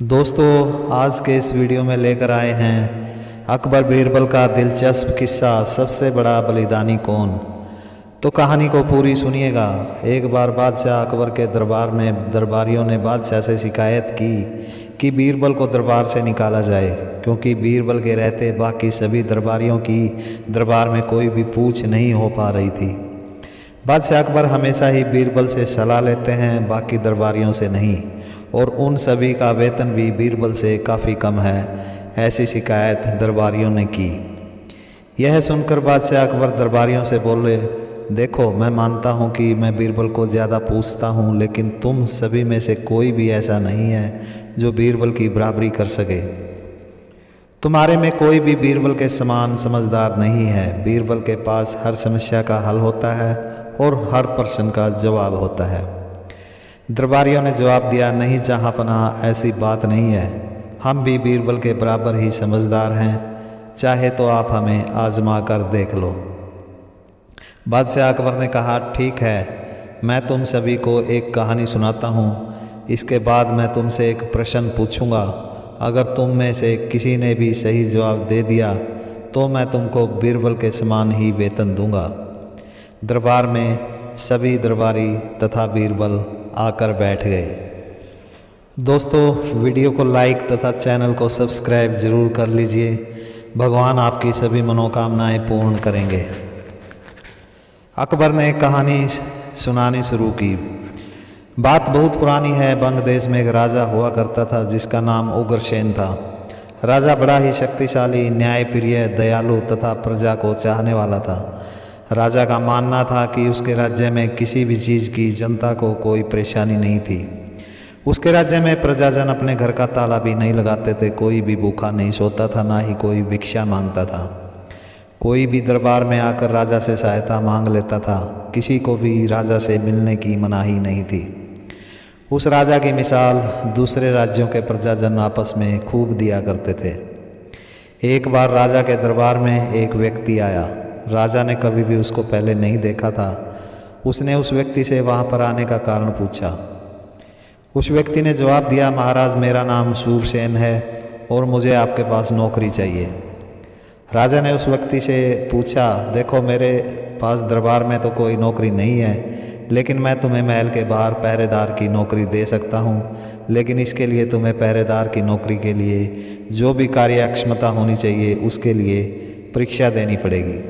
दोस्तों, आज के इस वीडियो में लेकर आए हैं अकबर बीरबल का दिलचस्प किस्सा, सबसे बड़ा बलिदानी कौन। तो कहानी को पूरी सुनिएगा। एक बार बादशाह अकबर के दरबार में दरबारियों ने बादशाह से शिकायत की कि बीरबल को दरबार से निकाला जाए, क्योंकि बीरबल के रहते बाकी सभी दरबारियों की दरबार में कोई भी पूछ नहीं हो पा रही थी। बादशाह अकबर हमेशा ही बीरबल से सलाह लेते हैं, बाकी दरबारियों से नहीं, और उन सभी का वेतन भी बीरबल से काफ़ी कम है, ऐसी शिकायत दरबारियों ने की। यह सुनकर बादशाह अकबर दरबारियों से बोले, देखो, मैं मानता हूँ कि मैं बीरबल को ज़्यादा पूछता हूँ, लेकिन तुम सभी में से कोई भी ऐसा नहीं है जो बीरबल की बराबरी कर सके। तुम्हारे में कोई भी बीरबल के समान समझदार नहीं है। बीरबल के पास हर समस्या का हल होता है और हर प्रश्न का जवाब होता है। दरबारियों ने जवाब दिया, नहीं जहाँपनाह, ऐसी बात नहीं है। हम भी बीरबल के बराबर ही समझदार हैं, चाहे तो आप हमें आजमा कर देख लो। बादशाह अकबर ने कहा, ठीक है, मैं तुम सभी को एक कहानी सुनाता हूँ। इसके बाद मैं तुमसे एक प्रश्न पूछूंगा। अगर तुम में से किसी ने भी सही जवाब दे दिया तो मैं तुमको बीरबल के समान ही वेतन दूंगा। दरबार में सभी दरबारी तथा बीरबल आकर बैठ गए। दोस्तों, वीडियो को लाइक तथा चैनल को सब्सक्राइब ज़रूर कर लीजिए। भगवान आपकी सभी मनोकामनाएं पूर्ण करेंगे। अकबर ने कहानी सुनानी शुरू की। बात बहुत पुरानी है। बंग देश में एक राजा हुआ करता था जिसका नाम उग्रसेन था। राजा बड़ा ही शक्तिशाली, न्यायप्रिय, दयालु तथा प्रजा को चाहने वाला था। राजा का मानना था कि उसके राज्य में किसी भी चीज़ की जनता को कोई परेशानी नहीं थी। उसके राज्य में प्रजाजन अपने घर का ताला भी नहीं लगाते थे। कोई भी भूखा नहीं सोता था, ना ही कोई भिक्षा मांगता था। कोई भी दरबार में आकर राजा से सहायता मांग लेता था। किसी को भी राजा से मिलने की मनाही नहीं थी। उस राजा की मिसाल दूसरे राज्यों के प्रजाजन आपस में खूब दिया करते थे। एक बार राजा के दरबार में एक व्यक्ति आया। राजा ने कभी भी उसको पहले नहीं देखा था। उसने उस व्यक्ति से वहाँ पर आने का कारण पूछा। उस व्यक्ति ने जवाब दिया, महाराज, मेरा नाम सूरसेन है और मुझे आपके पास नौकरी चाहिए। राजा ने उस व्यक्ति से पूछा, देखो, मेरे पास दरबार में तो कोई नौकरी नहीं है, लेकिन मैं तुम्हें महल के बाहर पहरेदार की नौकरी दे सकता हूँ। लेकिन इसके लिए तुम्हें पहरेदार की नौकरी के लिए जो भी कार्यक्षमता होनी चाहिए उसके लिए परीक्षा देनी पड़ेगी।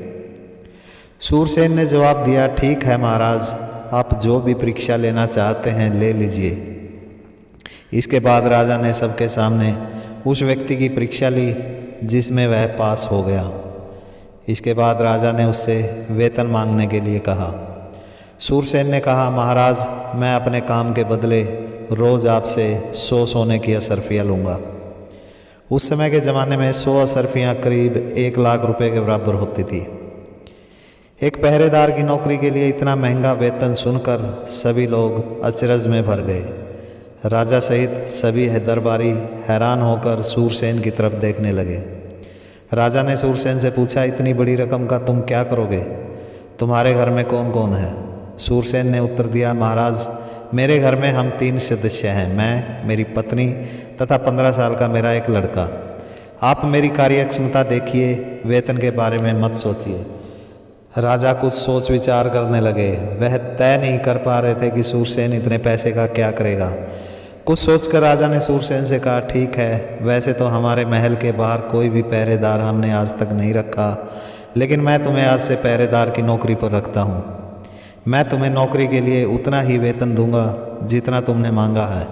सूरसेन ने जवाब दिया, ठीक है महाराज, आप जो भी परीक्षा लेना चाहते हैं ले लीजिए। इसके बाद राजा ने सबके सामने उस व्यक्ति की परीक्षा ली, जिसमें वह पास हो गया। इसके बाद राजा ने उससे वेतन मांगने के लिए कहा। सूरसेन ने कहा, महाराज, मैं अपने काम के बदले रोज़ आपसे 100 सोने की असरफियाँ लूँगा। उस समय के ज़माने में 100 असरफियाँ करीब 1 लाख रुपए के बराबर होती थी। एक पहरेदार की नौकरी के लिए इतना महंगा वेतन सुनकर सभी लोग अचरज में भर गए। राजा सहित सभी दरबारी हैरान होकर सूरसेन की तरफ देखने लगे। राजा ने सूरसेन से पूछा, इतनी बड़ी रकम का तुम क्या करोगे? तुम्हारे घर में कौन कौन है? सूरसेन ने उत्तर दिया, महाराज, मेरे घर में हम 3 सदस्य हैं, मैं, मेरी पत्नी तथा 15 साल का मेरा एक लड़का। आप मेरी कार्यक्षमता देखिए, वेतन के बारे में मत सोचिए। राजा कुछ सोच विचार करने लगे। वह तय नहीं कर पा रहे थे कि सूरसेन इतने पैसे का क्या करेगा। कुछ सोचकर राजा ने सूरसेन से कहा, ठीक है, वैसे तो हमारे महल के बाहर कोई भी पहरेदार हमने आज तक नहीं रखा, लेकिन मैं तुम्हें आज से पहरेदार की नौकरी पर रखता हूँ। मैं तुम्हें नौकरी के लिए उतना ही वेतन दूंगा जितना तुमने मांगा है,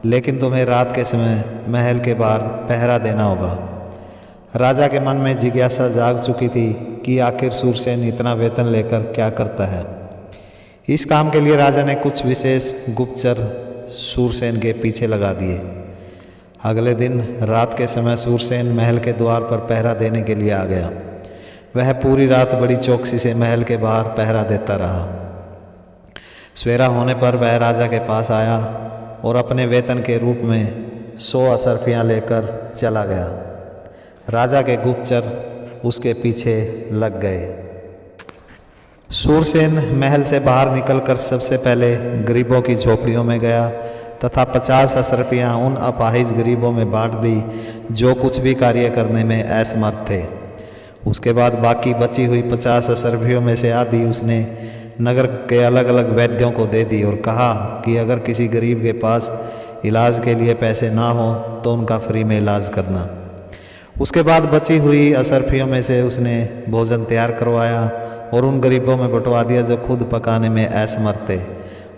लेकिन तुम्हें रात के समय महल के बाहर पहरा देना होगा। राजा के मन में जिज्ञासा जाग चुकी थी कि आखिर सूरसेन इतना वेतन लेकर क्या करता है। इस काम के लिए राजा ने कुछ विशेष गुप्तचर सूरसेन के पीछे लगा दिए। अगले दिन रात के समय सूरसेन महल के द्वार पर पहरा देने के लिए आ गया। वह पूरी रात बड़ी चौकसी से महल के बाहर पहरा देता रहा। सवेरा होने पर वह राजा के पास आया और अपने वेतन के रूप में 100 असरफियाँ लेकर चला गया। राजा के गुप्तचर उसके पीछे लग गए। सूरसेन महल से बाहर निकलकर सबसे पहले गरीबों की झोपड़ियों में गया तथा 50 अशरफियाँ उन अपाहिज गरीबों में बांट दी जो कुछ भी कार्य करने में असमर्थ थे। उसके बाद बाकी बची हुई 50 अशरफियों में से आधी उसने नगर के अलग अलग वैद्यों को दे दी और कहा कि अगर किसी गरीब के पास इलाज के लिए पैसे ना हो तो उनका फ्री में इलाज करना। उसके बाद बची हुई अशरफियों में से उसने भोजन तैयार करवाया और उन गरीबों में बंटवा दिया जो खुद पकाने में असमर्थ थे।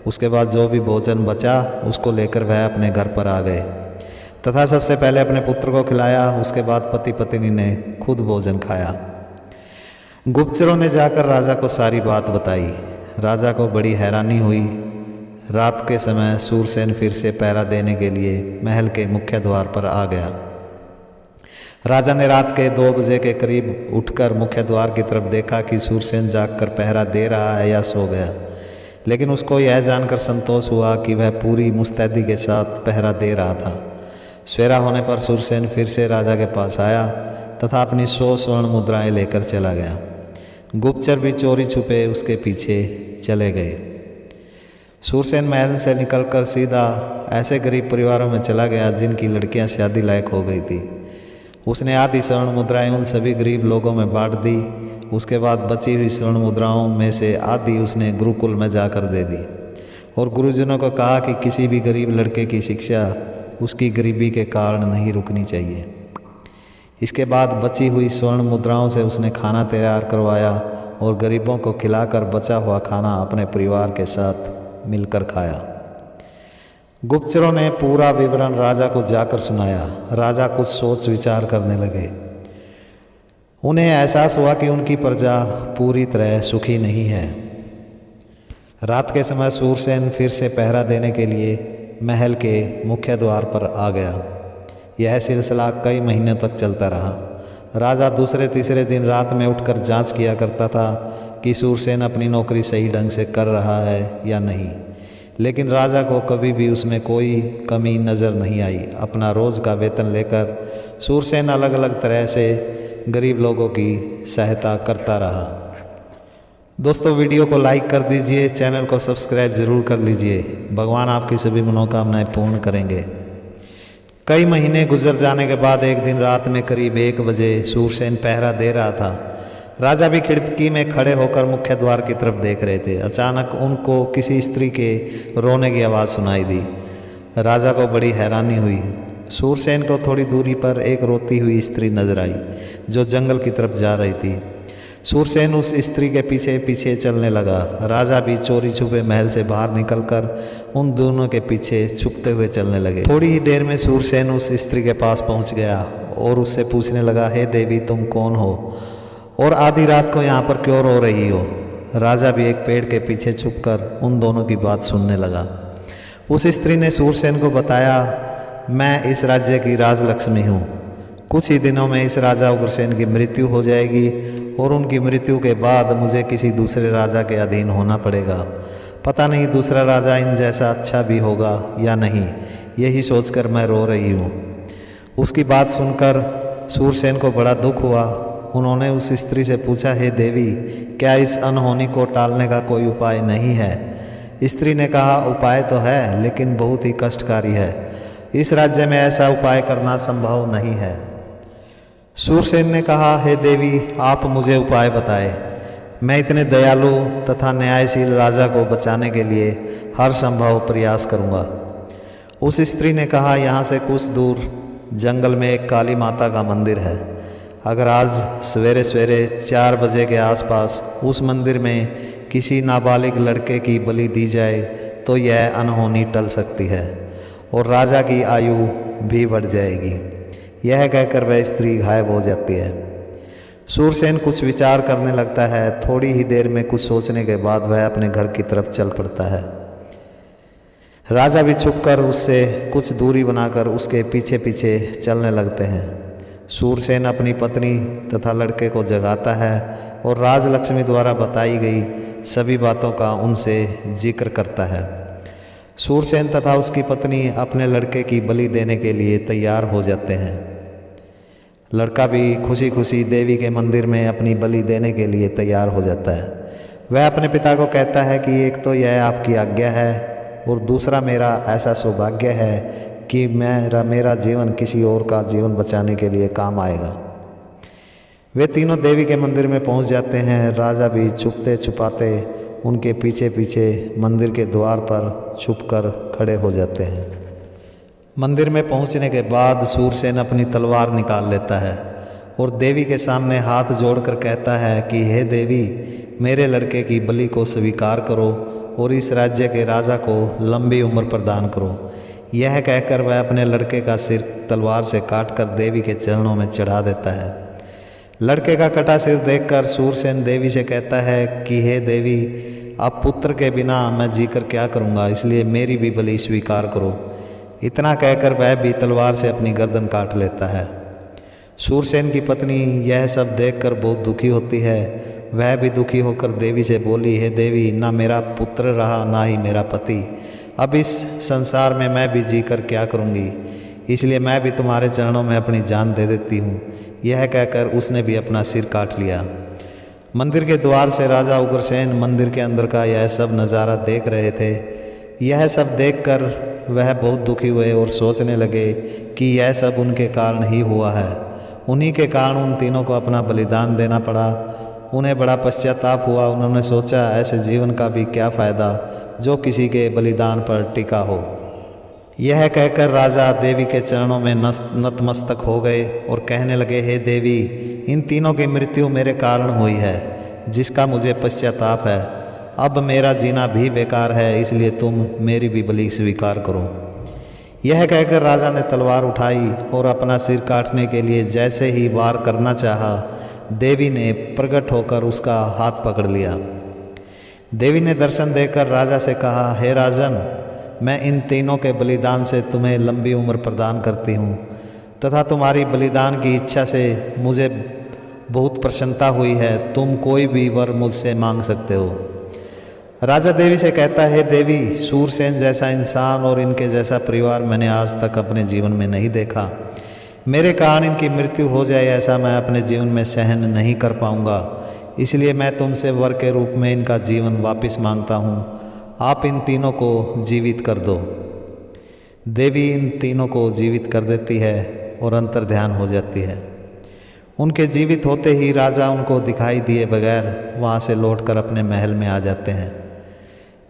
उसके बाद जो भी भोजन बचा उसको लेकर वह अपने घर पर आ गए तथा सबसे पहले अपने पुत्र को खिलाया। उसके बाद पति पत्नी ने खुद भोजन खाया। गुप्तचरों ने जाकर राजा को सारी बात बताई। राजा को बड़ी हैरानी हुई। रात के समय सूरसेन फिर से पहरा देने के लिए महल के मुख्य द्वार पर आ गया। राजा ने रात के 2 बजे के करीब उठकर मुख्य द्वार की तरफ देखा कि सूरसेन जागकर पहरा दे रहा है या सो गया, लेकिन उसको यह जानकर संतोष हुआ कि वह पूरी मुस्तैदी के साथ पहरा दे रहा था। सवेरा होने पर सूरसेन फिर से राजा के पास आया तथा अपनी 100 स्वर्ण मुद्राएं लेकर चला गया। गुप्तचर भी चोरी छुपे उसके पीछे चले गए। सूरसेन महल से निकलकर सीधा ऐसे गरीब परिवारों में चला गया जिनकी लड़कियां शादी लायक हो गई थी। उसने आधी स्वर्ण मुद्राएं उन सभी गरीब लोगों में बांट दी। उसके बाद बची हुई स्वर्ण मुद्राओं में से आधी उसने गुरुकुल में जाकर दे दी और गुरुजनों को कहा कि किसी भी गरीब लड़के की शिक्षा उसकी गरीबी के कारण नहीं रुकनी चाहिए। इसके बाद बची हुई स्वर्ण मुद्राओं से उसने खाना तैयार करवाया और गरीबों को खिलाकर बचा हुआ खाना अपने परिवार के साथ मिलकर खाया। गुप्तचरों ने पूरा विवरण राजा को जाकर सुनाया। राजा कुछ सोच विचार करने लगे। उन्हें एहसास हुआ कि उनकी प्रजा पूरी तरह सुखी नहीं है। रात के समय सूरसेन फिर से पहरा देने के लिए महल के मुख्य द्वार पर आ गया। यह सिलसिला कई महीने तक चलता रहा। राजा दूसरे तीसरे दिन रात में उठकर जांच किया करता था कि सूरसेन अपनी नौकरी सही ढंग से कर रहा है या नहीं, लेकिन राजा को कभी भी उसमें कोई कमी नज़र नहीं आई। अपना रोज़ का वेतन लेकर सूरसेन अलग अलग तरह से गरीब लोगों की सहायता करता रहा। दोस्तों, वीडियो को लाइक कर दीजिए, चैनल को सब्सक्राइब ज़रूर कर लीजिए। भगवान आपकी सभी मनोकामनाएं पूर्ण करेंगे। कई महीने गुजर जाने के बाद एक दिन रात में करीब 1 बजे सूरसेन पहरा दे रहा था। राजा भी खिड़की में खड़े होकर मुख्य द्वार की तरफ देख रहे थे। अचानक उनको किसी स्त्री के रोने की आवाज़ सुनाई दी। राजा को बड़ी हैरानी हुई। सूरसेन को थोड़ी दूरी पर एक रोती हुई स्त्री नजर आई जो जंगल की तरफ जा रही थी। सूरसेन उस स्त्री के पीछे पीछे चलने लगा। राजा भी चोरी छुपे महल से बाहर निकलकर उन दोनों के पीछे छुपते हुए चलने लगे। थोड़ी ही देर में सूरसेन उस स्त्री के पास पहुंच गया और उससे पूछने लगा, हे देवी, तुम कौन हो और आधी रात को यहाँ पर क्यों रो रही हो? राजा भी एक पेड़ के पीछे छुपकर उन दोनों की बात सुनने लगा। उस स्त्री ने सूरसेन को बताया, मैं इस राज्य की राजलक्ष्मी हूँ। कुछ ही दिनों में इस राजा उग्रसेन की मृत्यु हो जाएगी और उनकी मृत्यु के बाद मुझे किसी दूसरे राजा के अधीन होना पड़ेगा। पता नहीं दूसरा राजा इन जैसा अच्छा भी होगा या नहीं, यही सोचकर मैं रो रही हूँ। उसकी बात सुनकर सूरसेन को बड़ा दुख हुआ। उन्होंने उस स्त्री से पूछा, हे देवी, क्या इस अनहोनी को टालने का कोई उपाय नहीं है? स्त्री ने कहा, उपाय तो है, लेकिन बहुत ही कष्टकारी है। इस राज्य में ऐसा उपाय करना संभव नहीं है। सूरसेन ने कहा, हे देवी, आप मुझे उपाय बताएं। मैं इतने दयालु तथा न्यायशील राजा को बचाने के लिए हर संभव प्रयास करूंगा। उस स्त्री ने कहा, यहाँ से कुछ दूर जंगल में एक काली माता का मंदिर है। अगर आज सवेरे सवेरे 4 बजे के आसपास उस मंदिर में किसी नाबालिग लड़के की बलि दी जाए तो यह अनहोनी टल सकती है और राजा की आयु भी बढ़ जाएगी। यह कहकर वह स्त्री गायब हो जाती है। सूरसेन कुछ विचार करने लगता है। थोड़ी ही देर में कुछ सोचने के बाद वह अपने घर की तरफ चल पड़ता है। राजा भी छुपकर उससे कुछ दूरी बनाकर उसके पीछे पीछे चलने लगते हैं। सूरसेन अपनी पत्नी तथा लड़के को जगाता है और राजलक्ष्मी द्वारा बताई गई सभी बातों का उनसे जिक्र करता है। सूरसेन तथा उसकी पत्नी अपने लड़के की बलि देने के लिए तैयार हो जाते हैं। लड़का भी खुशी खुशी देवी के मंदिर में अपनी बलि देने के लिए तैयार हो जाता है। वह अपने पिता को कहता है कि एक तो यह आपकी आज्ञा है और दूसरा मेरा ऐसा सौभाग्य है कि मेरा जीवन किसी और का जीवन बचाने के लिए काम आएगा। वे तीनों देवी के मंदिर में पहुंच जाते हैं। राजा भी छुपते छुपाते उनके पीछे पीछे मंदिर के द्वार पर छुपकर खड़े हो जाते हैं। मंदिर में पहुंचने के बाद सूरसेन अपनी तलवार निकाल लेता है और देवी के सामने हाथ जोड़कर कहता है कि हे देवी, मेरे लड़के की बलि को स्वीकार करो और इस राज्य के राजा को लंबी उम्र प्रदान करो। यह कहकर वह अपने लड़के का सिर तलवार से काटकर देवी के चरणों में चढ़ा देता है। लड़के का कटा सिर देखकर सूरसेन देवी से कहता है कि हे देवी, अब पुत्र के बिना मैं जीकर क्या करूँगा, इसलिए मेरी भी बलि स्वीकार करो। इतना कहकर वह भी तलवार से अपनी गर्दन काट लेता है। सूरसेन की पत्नी यह सब देखकर बहुत दुखी होती है। वह भी दुखी होकर देवी से बोली, हे देवी, ना मेरा पुत्र रहा ना ही मेरा पति। अब इस संसार में मैं भी जीकर क्या करूँगी, इसलिए मैं भी तुम्हारे चरणों में अपनी जान दे देती हूँ। यह कहकर उसने भी अपना सिर काट लिया। मंदिर के द्वार से राजा उग्रसेन मंदिर के अंदर का यह सब नज़ारा देख रहे थे। यह सब देखकर वह बहुत दुखी हुए और सोचने लगे कि यह सब उनके कारण ही हुआ है। उन्हीं के कारण उन तीनों को अपना बलिदान देना पड़ा। उन्हें बड़ा पश्चाताप हुआ। उन्होंने सोचा, ऐसे जीवन का भी क्या फ़ायदा जो किसी के बलिदान पर टिका हो। यह कहकर राजा देवी के चरणों में नतमस्तक हो गए और कहने लगे, हे देवी, इन तीनों की मृत्यु मेरे कारण हुई है, जिसका मुझे पश्चाताप है। अब मेरा जीना भी बेकार है, इसलिए तुम मेरी भी बलि स्वीकार करो। यह कहकर राजा ने तलवार उठाई और अपना सिर काटने के लिए जैसे ही वार करना चाहा, देवी ने प्रकट होकर उसका हाथ पकड़ लिया। देवी ने दर्शन देकर राजा से कहा, हे राजन, मैं इन तीनों के बलिदान से तुम्हें लंबी उम्र प्रदान करती हूँ तथा तुम्हारी बलिदान की इच्छा से मुझे बहुत प्रसन्नता हुई है। तुम कोई भी वर मुझसे मांग सकते हो। राजा देवी से कहता है, हे देवी, सूरसेन जैसा इंसान और इनके जैसा परिवार मैंने आज तक अपने जीवन में नहीं देखा। मेरे कारण इनकी मृत्यु हो जाए ऐसा मैं अपने जीवन में सहन नहीं कर पाऊँगा, इसलिए मैं तुमसे वर के रूप में इनका जीवन वापस मांगता हूँ। आप इन तीनों को जीवित कर दो। देवी इन तीनों को जीवित कर देती है और अंतर्ध्यान हो जाती है। उनके जीवित होते ही राजा उनको दिखाई दिए बगैर वहाँ से लौटकर अपने महल में आ जाते हैं।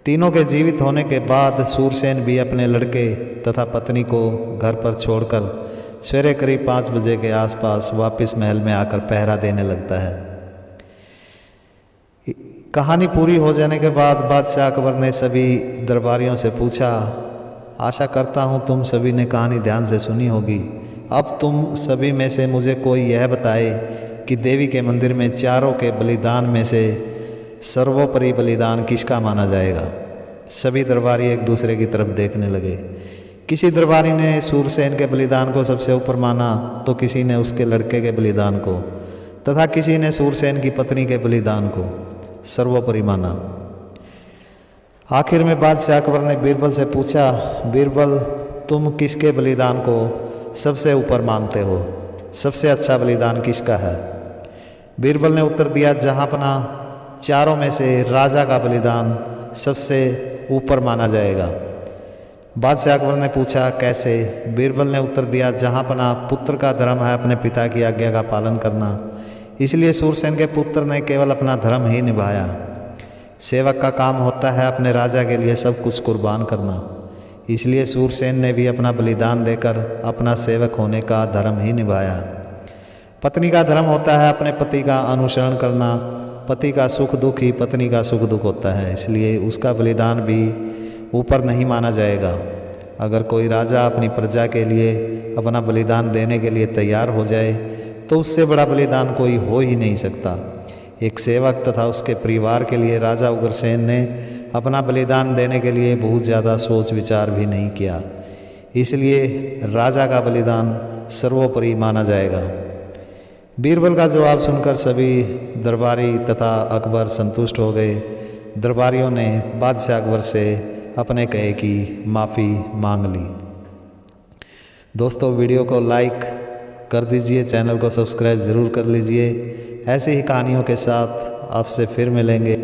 तीनों के जीवित होने के बाद सूरसेन भी अपने लड़के तथा पत्नी को घर पर छोड़कर सवेरे करीब 5 बजे के आसपास वापस महल में आकर पहरा देने लगता है। कहानी पूरी हो जाने के बाद बादशाह अकबर ने सभी दरबारियों से पूछा, आशा करता हूँ तुम सभी ने कहानी ध्यान से सुनी होगी। अब तुम सभी में से मुझे कोई यह बताए कि देवी के मंदिर में चारों के बलिदान में से सर्वोपरि बलिदान किसका माना जाएगा। सभी दरबारी एक दूसरे की तरफ देखने लगे। किसी दरबारी ने सूरसेन के बलिदान को सबसे ऊपर माना तो किसी ने उसके लड़के के बलिदान को तथा किसी ने सूरसेन की पत्नी के बलिदान को सर्वोपरि माना। आखिर में बादशाह अकबर ने बीरबल से पूछा, बीरबल, तुम किसके बलिदान को सबसे ऊपर मानते हो? सबसे अच्छा बलिदान किसका है? बीरबल ने उत्तर दिया, जहाँपना चारों में से राजा का बलिदान सबसे ऊपर माना जाएगा। बादशाह अकबर ने पूछा, कैसे? बीरबल ने उत्तर दिया, जहाँपना पुत्र का धर्म है अपने पिता की आज्ञा का पालन करना, इसलिए सूरसेन के पुत्र ने केवल अपना धर्म ही निभाया। सेवक का काम होता है अपने राजा के लिए सब कुछ कुर्बान करना, इसलिए सूरसेन ने भी अपना बलिदान देकर अपना सेवक होने का धर्म ही निभाया। पत्नी का धर्म होता है अपने पति का अनुसरण करना। पति का सुख दुख ही पत्नी का सुख दुख होता है, इसलिए उसका बलिदान भी ऊपर नहीं माना जाएगा। अगर कोई राजा अपनी प्रजा के लिए अपना बलिदान देने के लिए तैयार हो जाए तो उससे बड़ा बलिदान कोई हो ही नहीं सकता। एक सेवक तथा उसके परिवार के लिए राजा उग्रसेन ने अपना बलिदान देने के लिए बहुत ज़्यादा सोच विचार भी नहीं किया, इसलिए राजा का बलिदान सर्वोपरि माना जाएगा। बीरबल का जवाब सुनकर सभी दरबारी तथा अकबर संतुष्ट हो गए। दरबारियों ने बादशाह अकबर से अपने कहे की माफ़ी मांग ली। दोस्तों, वीडियो को लाइक कर दीजिए, चैनल को सब्सक्राइब ज़रूर कर लीजिए। ऐसी ही कहानियों के साथ आपसे फिर मिलेंगे।